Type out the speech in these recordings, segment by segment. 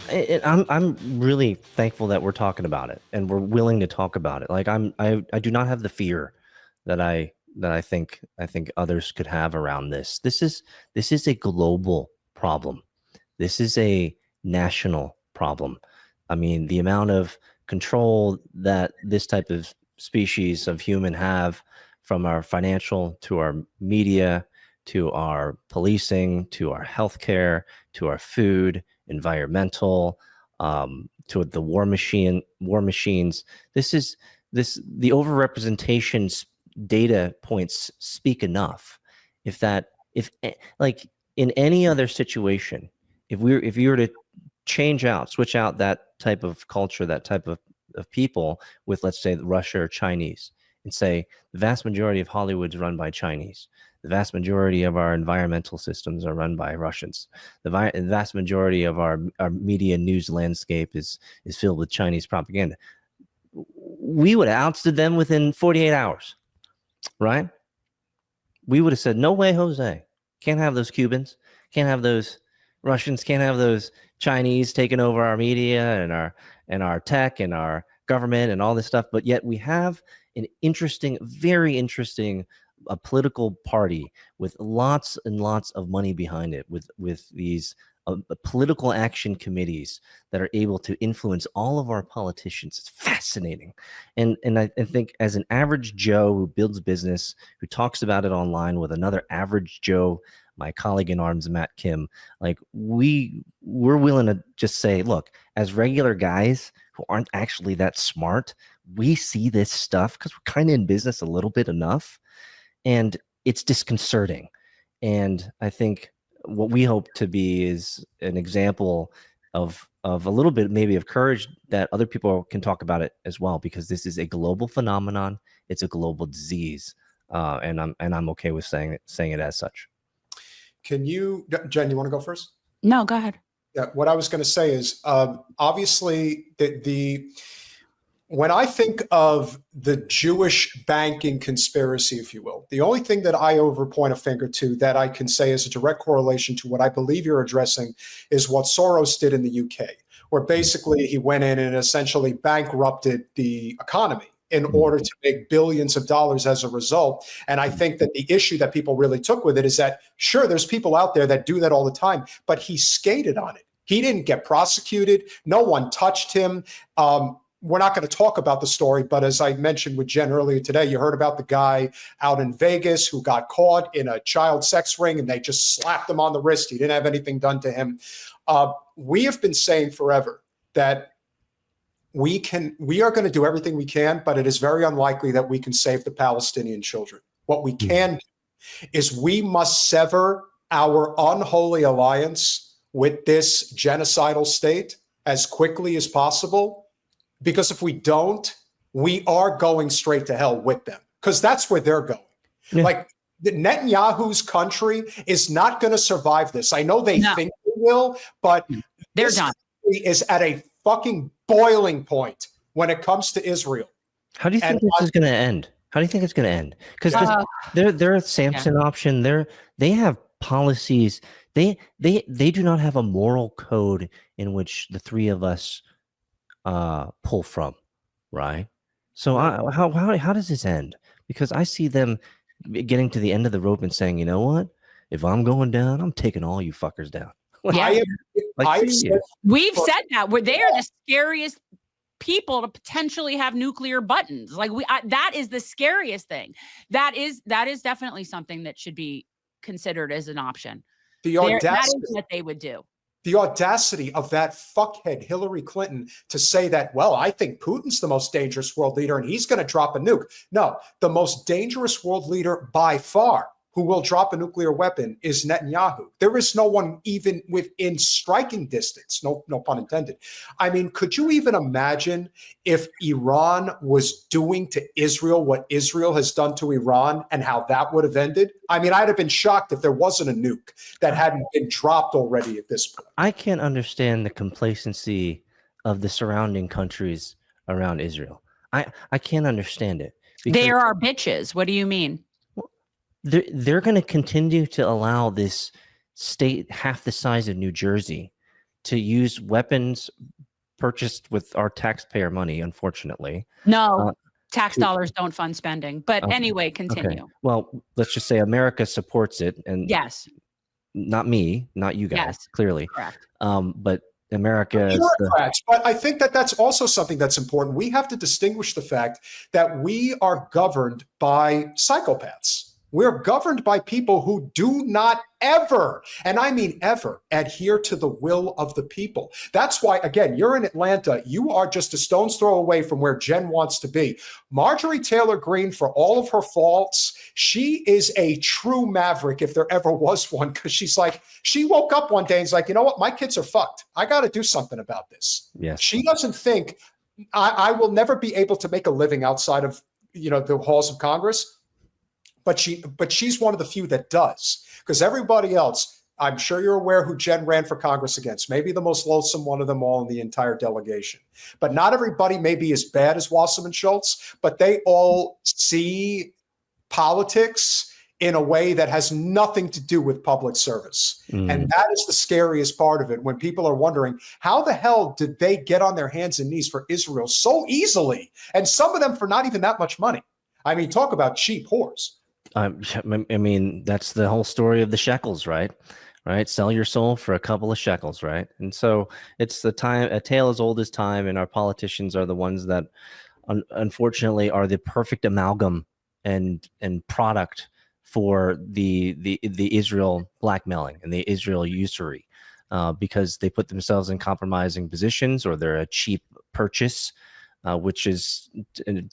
I'm really thankful that we're talking about it and we're willing to talk about it. Like I do not have the fear that I think others could have around this. This is a global problem. This is a national problem. I mean, the amount of control that this type of species of human have, from our financial to our media to our policing to our healthcare to our food, environmental, to the war machines. The overrepresentation data points speak enough. If like in any other situation, if you were to switch out that type of culture, that type of people with, let's say, Russia or Chinese, and say the vast majority of Hollywood is run by Chinese. The vast majority of our environmental systems are run by Russians. The vast majority of our media news landscape is filled with Chinese propaganda. We would have ousted them within 48 hours, right? We would have said, no way, Jose. Can't have those Cubans. Can't have those Russians. Can't have those Chinese taking over our media and our tech and our government and all this stuff. But yet we have an interesting, very interesting political party with lots and lots of money behind it, with these political action committees that are able to influence all of our politicians. It's fascinating. And I think as an average Joe who builds business, who talks about it online with another average Joe, my colleague in arms, Matt Kim, like we're willing to just say, look, as regular guys who aren't actually that smart, we see this stuff because we're kind of in business a little bit enough, and it's disconcerting. And I think what we hope to be is an example of a little bit maybe of courage that other people can talk about it as well, because this is a global phenomenon. It's a global disease, and I'm okay with saying it as such. Can you, Jen, you want to go first? No, go ahead. Yeah, what I was going to say is obviously when I think of the Jewish banking conspiracy, if you will, the only thing that I point a finger to that I can say is a direct correlation to what I believe you're addressing is what Soros did in the UK, where basically he went in and essentially bankrupted the economy in order to make billions of dollars as a result. And I think that the issue that people really took with it is that, sure, there's people out there that do that all the time, but he skated on it. He didn't get prosecuted. No one touched him. We're not going to talk about the story, but as I mentioned with Jen earlier today, you heard about the guy out in Vegas who got caught in a child sex ring and they just slapped him on the wrist. He didn't have anything done to him. We have been saying forever that we are going to do everything we can, but it is very unlikely that we can save the Palestinian children. What we can do is we must sever our unholy alliance with this genocidal state as quickly as possible, because if we don't, we are going straight to hell with them, because that's where they're going. Yeah. Like Netanyahu's country is not going to survive this. I know they think they will, but they're done. Is at a fucking boiling point when it comes to Israel. How do you think this is going to end? How do you think it's going to end? Because they're a Samson option. They have policies. They do not have a moral code in which the three of us pull from, right? So how does this end? Because I see them getting to the end of the rope and saying, you know what? If I'm going down, I'm taking all you fuckers down. Yeah. We've said that they are the scariest people to potentially have nuclear buttons. Like that is the scariest thing. That is definitely something that should be considered as an option. That is what they would do. The audacity of that fuckhead Hillary Clinton to say that, well, I think Putin's the most dangerous world leader and he's going to drop a nuke. No, the most dangerous world leader by far who will drop a nuclear weapon is Netanyahu. There is no one even within striking distance, no pun intended. I mean, could you even imagine if Iran was doing to Israel what Israel has done to Iran and how that would have ended? I mean, I'd have been shocked if there wasn't a nuke that hadn't been dropped already at this point. I can't understand the complacency of the surrounding countries around Israel. I can't understand it. They are bitches. What do you mean? They're going to continue to allow this state half the size of New Jersey to use weapons purchased with our taxpayer money, unfortunately. No, tax dollars don't fund spending. But anyway, continue. Okay. Well, let's just say America supports it, and yes, not me, not you guys, yes, clearly. Correct. But America is but I think that that's also something that's important. We have to distinguish the fact that we are governed by psychopaths. We're governed by people who do not ever, and I mean ever, adhere to the will of the people. That's why, again, you're in Atlanta. You are just a stone's throw away from where Jen wants to be. Marjorie Taylor Greene, for all of her faults, she is a true maverick if there ever was one, because she's like, she woke up one day and is like, you know what? My kids are fucked. I got to do something about this. Yes. She doesn't think I will never be able to make a living outside of, the halls of Congress. But she's one of the few that does, because everybody else, I'm sure you're aware who Jen ran for Congress against, maybe the most loathsome one of them all in the entire delegation. But not everybody may be as bad as Wasserman Schultz, but they all see politics in a way that has nothing to do with public service. And that is the scariest part of it, when people are wondering, how the hell did they get on their hands and knees for Israel so easily? And some of them for not even that much money. I mean, talk about cheap whores. I mean, that's the whole story of the shekels, right? Right. Sell your soul for a couple of shekels. Right. And so it's a tale as old as time. And our politicians are the ones that unfortunately are the perfect amalgam and product for the Israel blackmailing and the Israel usury, because they put themselves in compromising positions, or they're a cheap purchase. Which is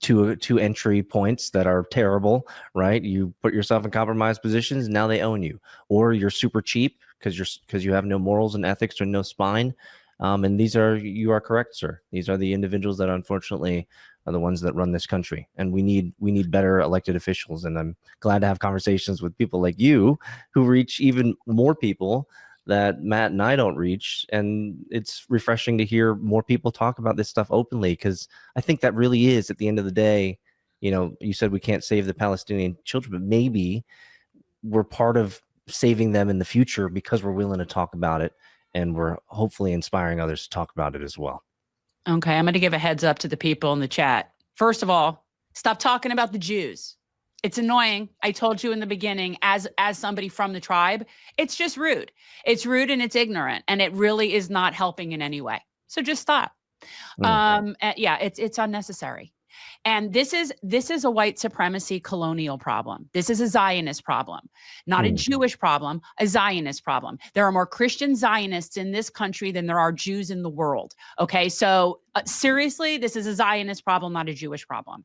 two entry points that are terrible, right? You put yourself in compromised positions, now they own you, or you're super cheap because you have no morals and ethics or no spine. And you are correct, sir. These are the individuals that unfortunately are the ones that run this country, and we need better elected officials. And I'm glad to have conversations with people like you who reach even more people that Matt and I don't reach. And it's refreshing to hear more people talk about this stuff openly, because I think that really is, at the end of the day, you said we can't save the Palestinian children, but maybe we're part of saving them in the future because we're willing to talk about it, and we're hopefully inspiring others to talk about it as well. Okay, I'm going to give a heads up to the people in the chat. First of all, stop talking about the Jews. It's annoying. I told you in the beginning, as somebody from the tribe, it's just rude. It's rude and it's ignorant, and it really is not helping in any way. So just stop. Yeah, it's unnecessary. And this is a white supremacy colonial problem. This is a Zionist problem, not a Jewish problem, a Zionist problem. There are more Christian Zionists in this country than there are Jews in the world. Okay, so seriously, this is a Zionist problem, not a Jewish problem.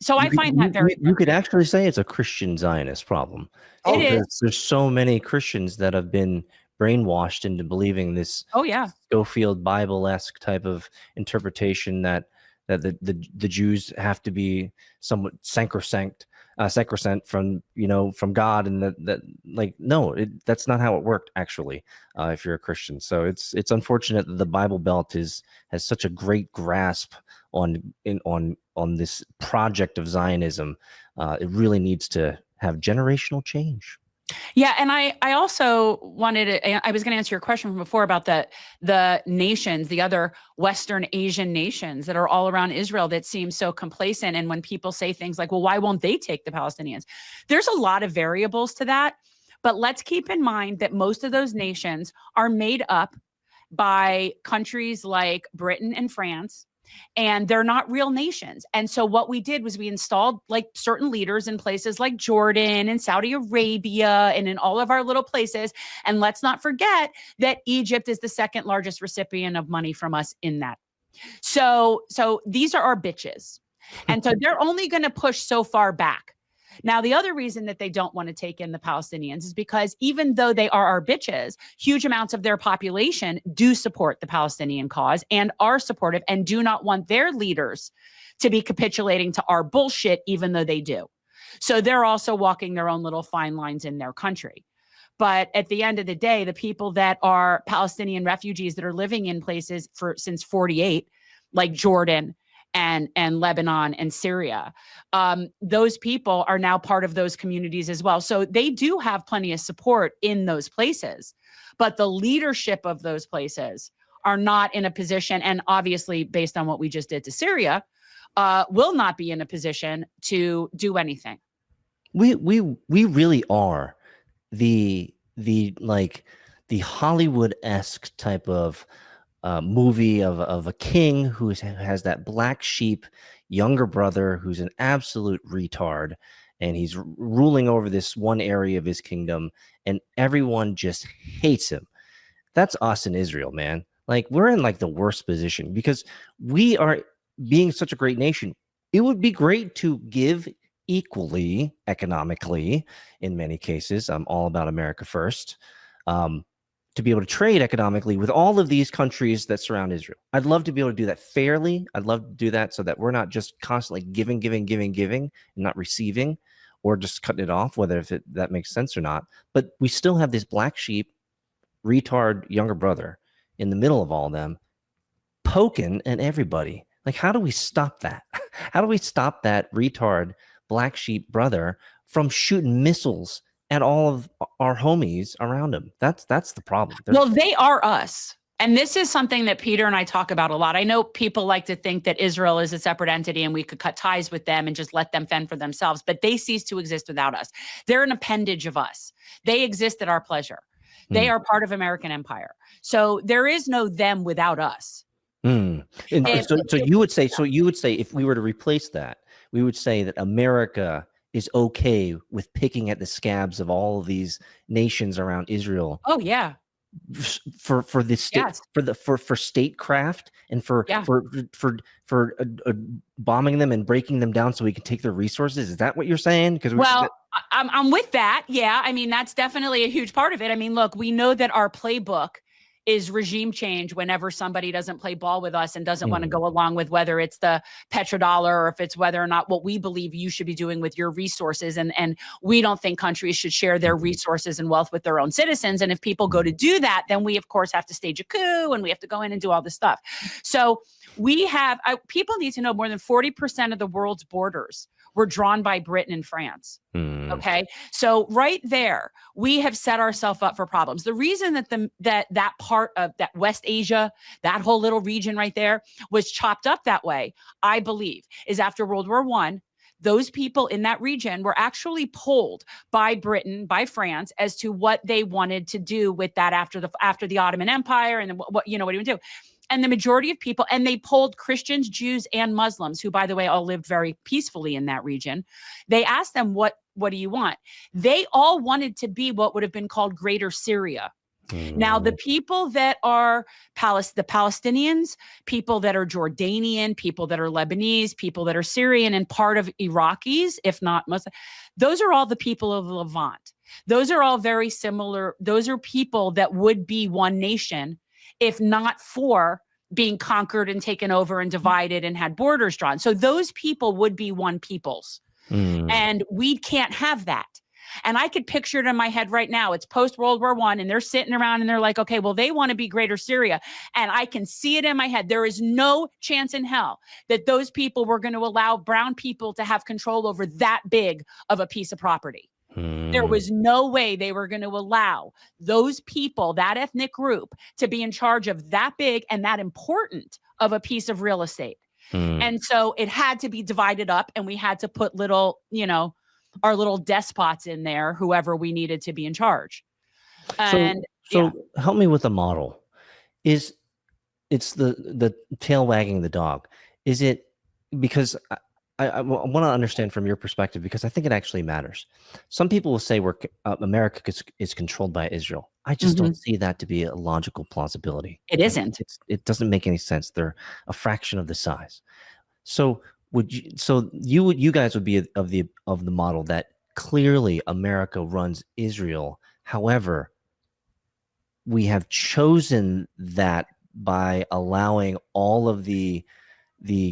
So I find that very. You could actually say it's a Christian Zionist problem. It is. There's so many Christians that have been brainwashed into believing this. Oh yeah, Schofield Bible-esque type of interpretation that the Jews have to be somewhat sacrosanct from God, and that's not how it worked actually. If you're a Christian, so it's unfortunate that the Bible Belt has such a great grasp on this project of Zionism. It really needs to have generational change. Yeah, and I also I was going to answer your question from before about the nations, the other Western Asian nations that are all around Israel that seem so complacent. And when people say things like, well, why won't they take the Palestinians? There's a lot of variables to that. But let's keep in mind that most of those nations are made up by countries like Britain and France, and they're not real nations. And so what we did was we installed like certain leaders in places like Jordan and Saudi Arabia and in all of our little places. And let's not forget that Egypt is the second largest recipient of money from us in that. So these are our bitches. And so they're only going to push so far back. Now, the other reason that they don't want to take in the Palestinians is because even though they are our bitches, huge amounts of their population do support the Palestinian cause and are supportive and do not want their leaders to be capitulating to our bullshit, even though they do. So they're also walking their own little fine lines in their country. But at the end of the day, the people that are Palestinian refugees that are living in places since 48, like Jordan and Lebanon and Syria. Those people are now part of those communities as well. So they do have plenty of support in those places, but the leadership of those places are not in a position, and obviously based on what we just did to Syria, will not be in a position to do anything. We really are the Hollywood-esque type of movie of a king who has that black sheep younger brother who's an absolute retard, and he's ruling over this one area of his kingdom, and everyone just hates him. That's us in Israel, man. Like, we're in like the worst position because we are being such a great nation. It would be great to give equally economically in many cases. I'm all about America first. To be able to trade economically with all of these countries that surround Israel. I'd love to be able to do that fairly. I'd love to do that so that we're not just constantly giving, and not receiving, or just cutting it off, whether that makes sense or not. But we still have this black sheep, retard younger brother in the middle of all of them, poking at everybody. Like, how do we stop that? How do we stop that retard black sheep brother from shooting missiles at all of our homies around him? That's the problem. Well, they are us. And this is something that Peter and I talk about a lot. I know people like to think that Israel is a separate entity and we could cut ties with them and just let them fend for themselves, but they cease to exist without us. They're an appendage of us. They exist at our pleasure. They are part of American empire. So there is no them without us. And so you would say, if we were to replace that, we would say that America is okay with picking at the scabs of all of these nations around Israel. Oh yeah. For the state, yes. for statecraft and for bombing them and breaking them down so we can take their resources. Is that what you're saying? Because I'm with that. Yeah, I mean that's definitely a huge part of it. I mean, look, we know that our playbook is regime change whenever somebody doesn't play ball with us and doesn't want to go along with whether it's the petrodollar or if it's whether or not what we believe you should be doing with your resources. And we don't think countries should share their resources and wealth with their own citizens. And if people go to do that, then we, of course, have to stage a coup and we have to go in and do all this stuff. So we have, people need to know more than 40% of the world's borders were drawn by Britain and France. Okay. So right there, we have set ourselves up for problems. The reason that that part of that West Asia, that whole little region right there was chopped up that way, I believe, is after World War I, those people in that region were actually polled by Britain, by France, as to what they wanted to do with that after the Ottoman Empire and what do you do? And the majority of people, and they polled Christians, Jews, and Muslims, who, by the way, all lived very peacefully in that region. They asked them, what do you want? They all wanted to be what would have been called Greater Syria. Now, the people that are the Palestinians, people that are Jordanian, people that are Lebanese, people that are Syrian, and part of Iraqis, if not Muslim, those are all the people of the Levant. Those are all very similar. Those are people that would be one nation if not for being conquered and taken over and divided and had borders drawn. So those people would be one peoples. And we can't have that. And I could picture it in my head right now. It's post-World War I, and they're sitting around and they're like, okay, well, they want to be Greater Syria. And I can see it in my head. There is no chance in hell that those people were going to allow brown people to have control over that big of a piece of property. There was no way they were going to allow those people, that ethnic group, to be in charge of that big and that important of a piece of real estate. And so it had to be divided up, and we had to put little, our little despots in there, whoever we needed to be in charge. And so help me with a model. It's the tail wagging the dog. Is it because I want to understand from your perspective, because I think it actually matters. Some people will say America is controlled by Israel. I just don't see that to be a logical plausibility. It isn't. It doesn't make any sense. They're a fraction of the size. So you guys would be of the model that clearly America runs Israel. However, we have chosen that by allowing all of the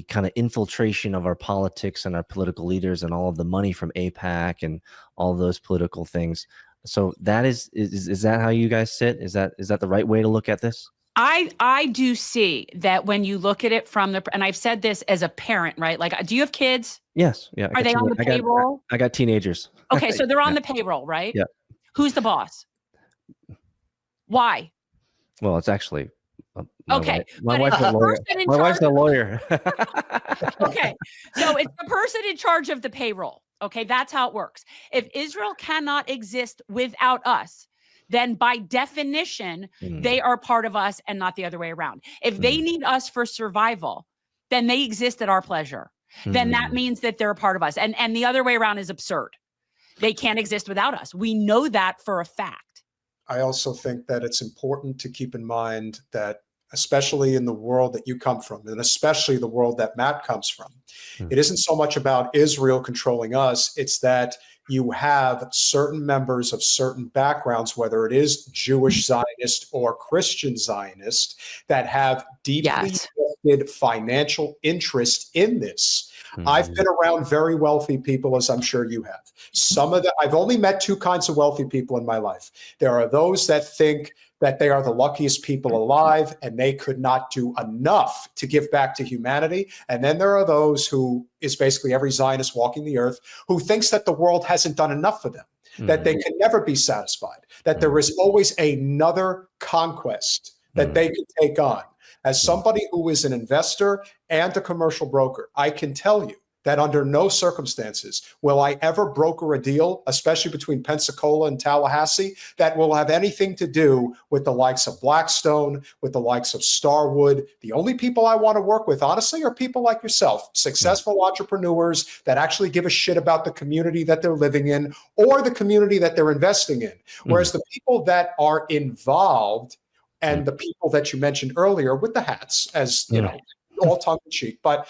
kind of infiltration of our politics and our political leaders and all of the money from AIPAC and all of those political things. So that is that how you guys sit? Is that the right way to look at this? I do see that when you look at it from and I've said this as a parent, right? Like, do you have kids? Yes. Yeah. Are they on the payroll? I got teenagers. Okay. So they're on the payroll, right? Yeah. Who's the boss? Why? Well, it's actually okay. My wife's a lawyer. My wife's a lawyer. Okay. So it's the person in charge of the payroll. Okay. That's how it works. If Israel cannot exist without us, then by definition, they are part of us and not the other way around. If they need us for survival, then they exist at our pleasure. Then that means that they're a part of us. And the other way around is absurd. They can't exist without us. We know that for a fact. I also think that it's important to keep in mind that, especially in the world that you come from, and especially the world that Matt comes from, it isn't so much about Israel controlling us. It's that you have certain members of certain backgrounds, whether it is Jewish Zionist or Christian Zionist, that have deeply invested financial interest in this. I've been around very wealthy people, as I'm sure you have. I've only met two kinds of wealthy people in my life. There are those that think that they are the luckiest people alive and they could not do enough to give back to humanity. And then there are those who is basically every Zionist walking the earth who thinks that the world hasn't done enough for them, that they can never be satisfied, that there is always another conquest that they can take on. As somebody who is an investor and a commercial broker, I can tell you that under no circumstances will I ever broker a deal, especially between Pensacola and Tallahassee, that will have anything to do with the likes of Blackstone, with the likes of Starwood. The only people I want to work with, honestly, are people like yourself, successful entrepreneurs that actually give a shit about the community that they're living in or the community that they're investing in. Whereas the people that are involved and the people that you mentioned earlier with the hats, as you know, all tongue in cheek, but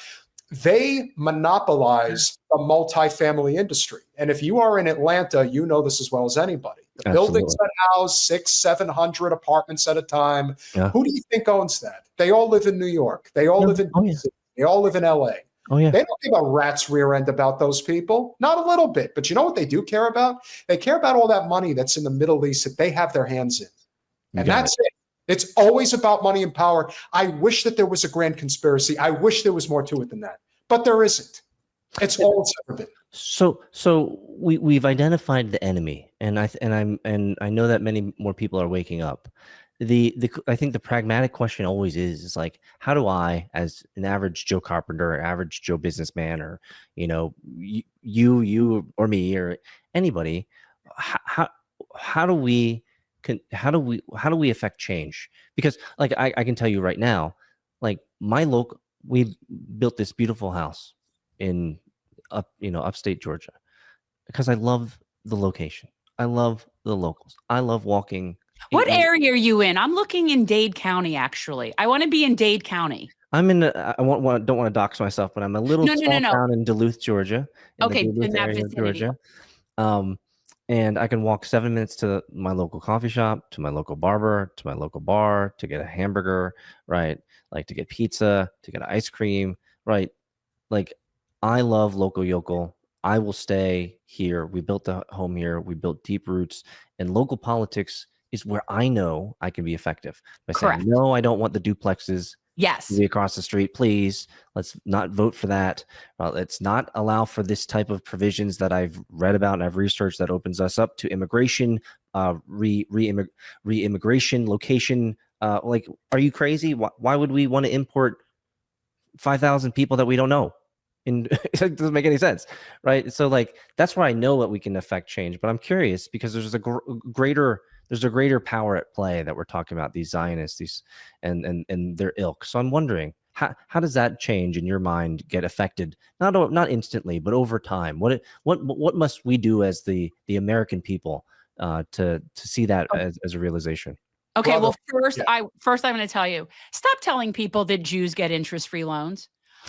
they monopolize the multifamily industry. And if you are in Atlanta, you know this as well as anybody. The buildings that house 600-700 apartments at a time. Who do you think owns that? They all live in New York. They all live in DC. They all live in LA. They don't give a rat's rear end about those people. Not a little bit. But you know what they do care about? They care about all that money that's in the Middle East that they have their hands in. And that's it. It's always about money and power. I wish that there was a grand conspiracy. I wish there was more to it than that, but there isn't. It's all it's ever been. So we've identified the enemy, and I know that many more people are waking up. I think the pragmatic question always is like, how do I, as an average Joe Carpenter, average Joe businessman, or you or me or anybody, how do we affect change? Because like I can tell you right now, like we built this beautiful house in upstate Georgia because I love the location. I love the locals. I love walking. What area are you in? I'm looking in Dade County, actually. I want to be in Dade County. I'm in. Don't want to dox myself, but I'm a little small town in Duluth, Georgia. Okay, in that vicinity. Georgia. And I can walk 7 minutes to my local coffee shop, to my local barber, to my local bar, to get a hamburger, right? Like to get pizza, to get ice cream, right? Like I love local yokel. I will stay here. We built a home here. We built deep roots, and local politics is where I know I can be effective by saying, no, I don't want the duplexes. Yes. To be across the street, please. Let's not vote for that. Let's not allow for this type of provisions that I've read about and I've researched that opens us up to immigration, re-immigration, location. Like, are you crazy? Why would we want to import 5,000 people that we don't know? It doesn't make any sense, right? So, like, that's where I know that we can affect change. But I'm curious because there's a greater power at play that we're talking about, these Zionists, and their ilk. So I'm wondering, how does that change in your mind get affected? Not instantly, but over time. What must we do as the American people to see that as a realization? Okay, well, first I'm going to tell you, stop telling people that Jews get interest-free loans.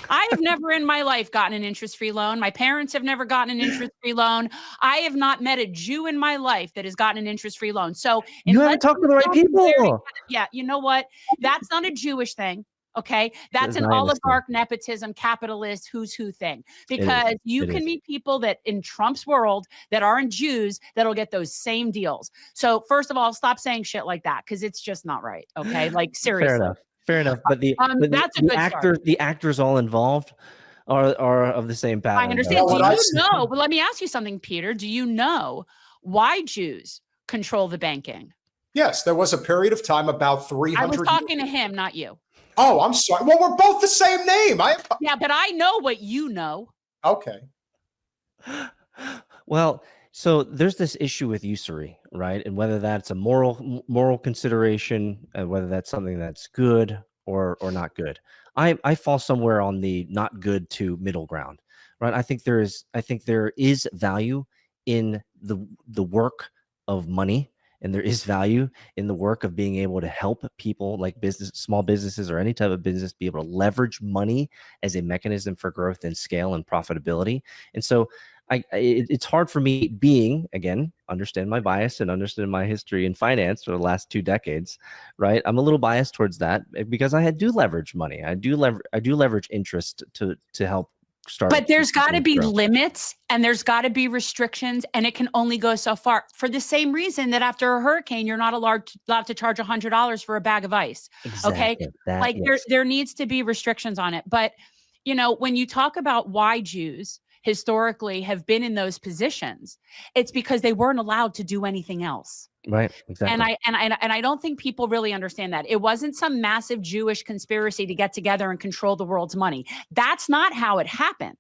I have never in my life gotten an interest-free loan. My parents have never gotten an interest-free loan. I have not met a Jew in my life that has gotten an interest-free loan. So you haven't talked to the right people. Yeah, you know what? That's not a Jewish thing. Okay. That's an oligarch, nepotism, capitalist, who's who thing, because you can meet people that in Trump's world that aren't Jews that'll get those same deals. So first of all, stop saying shit like that, because it's just not right. Okay. Like seriously. Fair enough. But that's a good start. The actors all involved are of the same pattern. I understand. Do you know, but let me ask you something, Peter. Do you know why Jews control the banking? Yes, there was a period of time about 300 I was talking to him, not you. Oh, I'm sorry. Well, we're both the same name. Yeah, but I know what you know. Okay. Well, so there's this issue with usury, right? And whether that's a moral consideration, whether that's something that's good or not good. I fall somewhere on the not good to middle ground, right? I think there is value in the work of money. And there is value in the work of being able to help people like small businesses or any type of business be able to leverage money as a mechanism for growth and scale and profitability. And so it's hard for me understand my bias and understand my history in finance for the last 2 decades, right? I'm a little biased towards that because I do leverage money. I do leverage interest to help start. But there's got to be limits and there's got to be restrictions, and it can only go so far, for the same reason that after a hurricane, you're not allowed to charge $100 for a bag of ice. Exactly. Okay. There needs to be restrictions on it. But, when you talk about why Jews historically have been in those positions, it's because they weren't allowed to do anything else. Right. Exactly. And I don't think people really understand that. It wasn't some massive Jewish conspiracy to get together and control the world's money. That's not how it happened.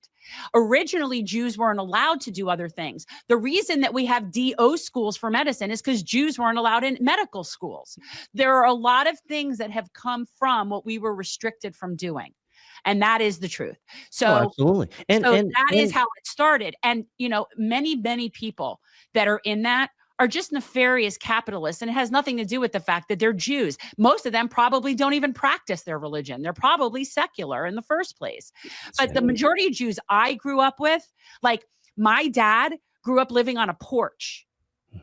Originally, Jews weren't allowed to do other things. The reason that we have DO schools for medicine is because Jews weren't allowed in medical schools. There are a lot of things that have come from what we were restricted from doing. And that is the truth. So, absolutely. And that is how it started. And, many, many people that are in that are just nefarious capitalists. And it has nothing to do with the fact that they're Jews. Most of them probably don't even practice their religion. They're probably secular in the first place. But the majority of Jews I grew up with, like my dad grew up living on a porch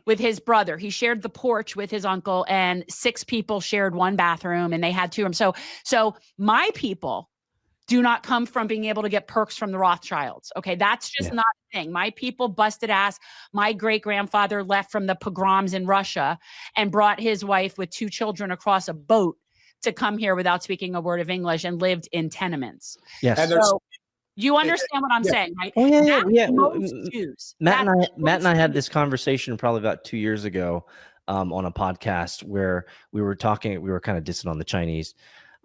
with his brother. He shared the porch with his uncle, and 6 people shared one bathroom, and they had 2 rooms. So my people do not come from being able to get perks from the Rothschilds. Okay. That's just not a thing. My people busted ass. My great grandfather left from the pogroms in Russia and brought his wife with 2 children across a boat to come here without speaking a word of English, and lived in tenements. Yes. And so you understand what I'm saying, right? Oh yeah. Most Jews. Matt and I had this conversation probably about 2 years ago on a podcast where we were kind of dissing on the Chinese.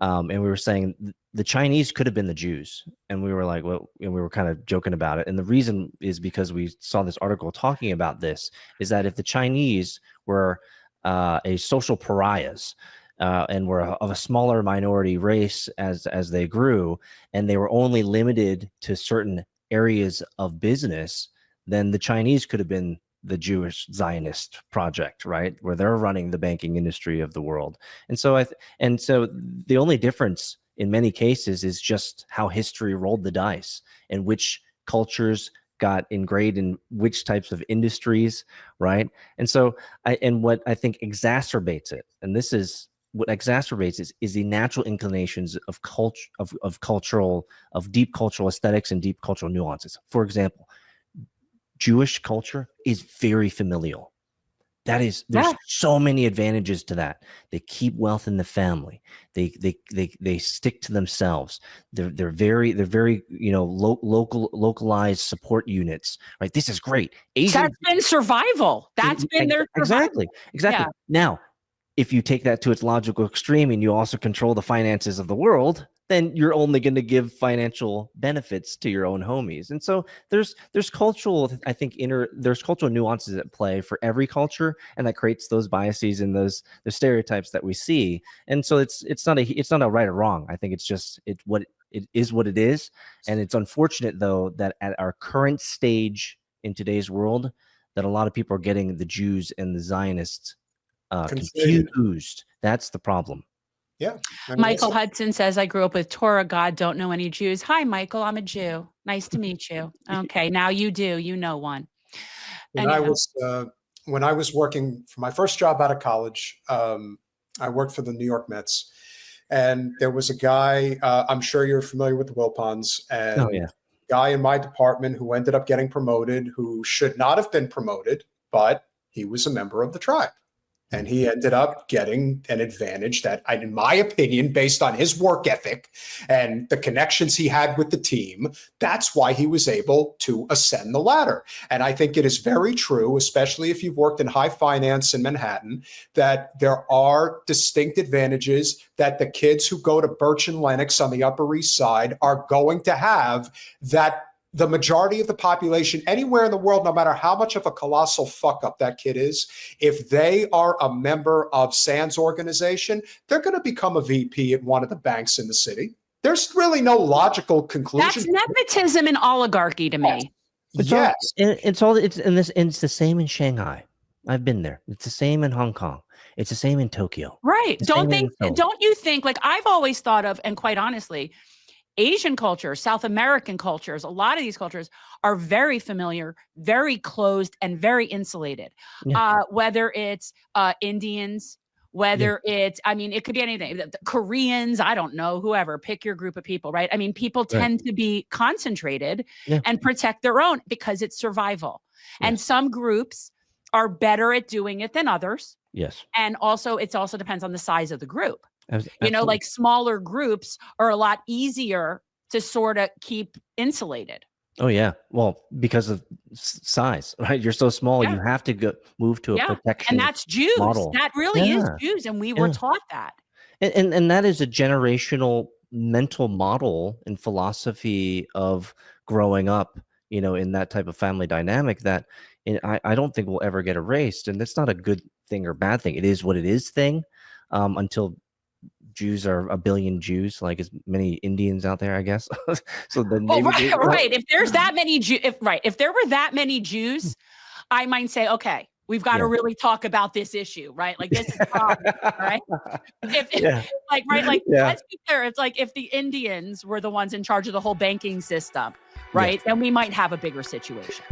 And we were saying the Chinese could have been the Jews. And we were like, well, we were kind of joking about it. And the reason is because we saw this article talking about this, is that if the Chinese were a social pariahs and were of a smaller minority race as they grew, and they were only limited to certain areas of business, then the Chinese could have been the Jewish Zionist project, right, where they're running the banking industry of the world. And so so the only difference in many cases is just how history rolled the dice and which cultures got ingrained in which types of industries, right? And so what I think exacerbates it, and this is what exacerbates is the natural inclinations of culture, of deep cultural aesthetics and deep cultural nuances. For example, Jewish culture is very familial. There's so many advantages to that. They keep wealth in the family. They stick to themselves. They're very localized support units. Right. This is great. That's been survival. That's been their survival. Exactly. Yeah. Now, if you take that to its logical extreme and you also control the finances of the world, then you're only going to give financial benefits to your own homies. And so there's cultural, I think, there's cultural nuances at play for every culture, and that creates those biases and the stereotypes that we see. And so it's not a right or wrong. I think it is what it is. And it's unfortunate though that at our current stage in today's world, that a lot of people are getting the Jews and the Zionists confused. That's the problem. Yeah. Michael Hudson says, I grew up with Torah God, don't know any Jews. Hi, Michael. I'm a Jew. Nice to meet you. Okay. Now you do. You know one. When I was working for my first job out of college, I worked for the New York Mets. And there was a guy, I'm sure you're familiar with the Wilpons, and Oh yeah. guy in my department who ended up getting promoted, who should not have been promoted, but he was a member of the tribe. And he ended up getting an advantage that, in my opinion, based on his work ethic and the connections he had with the team, that's why he was able to ascend the ladder. And I think it is very true, especially if you've worked in high finance in Manhattan, that there are distinct advantages that the kids who go to Birch and Lenox on the Upper East Side are going to have that the majority of the population anywhere in the world, no matter how much of a colossal fuck up that kid is, if they are a member of Sand's organization, they're going to become a VP at one of the banks in the city. There's really no logical conclusion. That's nepotism and oligarchy to me. Yes. It's the same in Shanghai. I've been there. It's the same in Hong Kong. It's the same in Tokyo. Right. Don't you think, like I've always thought of, and quite honestly, Asian cultures, South American cultures, a lot of these cultures are very familiar, very closed, and very insulated. Yeah. Whether it's Indians, whether it's, I mean, it could be anything. The Koreans, I don't know, whoever, pick your group of people, right? I mean, people tend to be concentrated and protect their own because it's survival. Yes. And some groups are better at doing it than others. Yes. And also, it also depends on the size of the group. You know, like smaller groups are a lot easier to sort of keep insulated. Oh, yeah. Well, because of size, right? You're so small, you have to move to a protection. And that's Jews. Model. That really is Jews. And we were taught that. And that is a generational mental model and philosophy of growing up, you know, in that type of family dynamic that I don't think will ever get erased. And that's not a good thing or bad thing. It is what it is thing until Jews are a billion Jews, like as many Indians out there, I guess. So then right. If there's that many if there were that many Jews, I might say, okay, we've got to really talk about this issue, right? Like this is a problem, right? Let's be clear. It's like if the Indians were the ones in charge of the whole banking system, right? Then we might have a bigger situation.